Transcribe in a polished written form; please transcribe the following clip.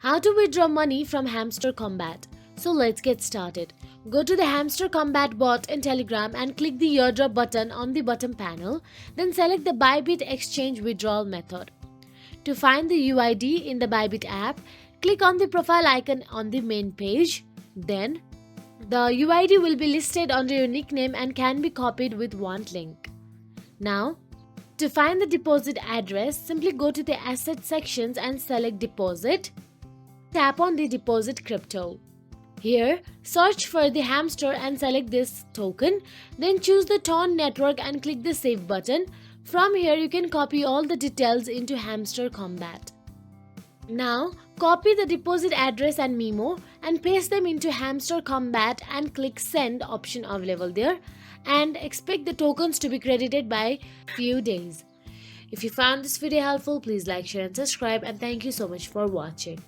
How to withdraw money from Hamster Kombat. So let's get started. Go to the Hamster Kombat bot in Telegram and click the airdrop button on the bottom panel. Then select the Bybit exchange withdrawal method. To find the UID in the Bybit app, click on the profile icon on the main page. Then the UID will be listed under your nickname and can be copied with one link. Now, to find the deposit address, simply go to the asset sections and select deposit. Tap on the deposit crypto. Here, search for the hamster and select this token. Then choose the Torn network and click the save button. From here, you can copy all the details into Hamster Kombat. Now, copy the deposit address and memo and paste them into Hamster Kombat and click send option available there and expect the tokens to be credited by few days. If you found this video helpful, please like, share and subscribe, and thank you so much for watching.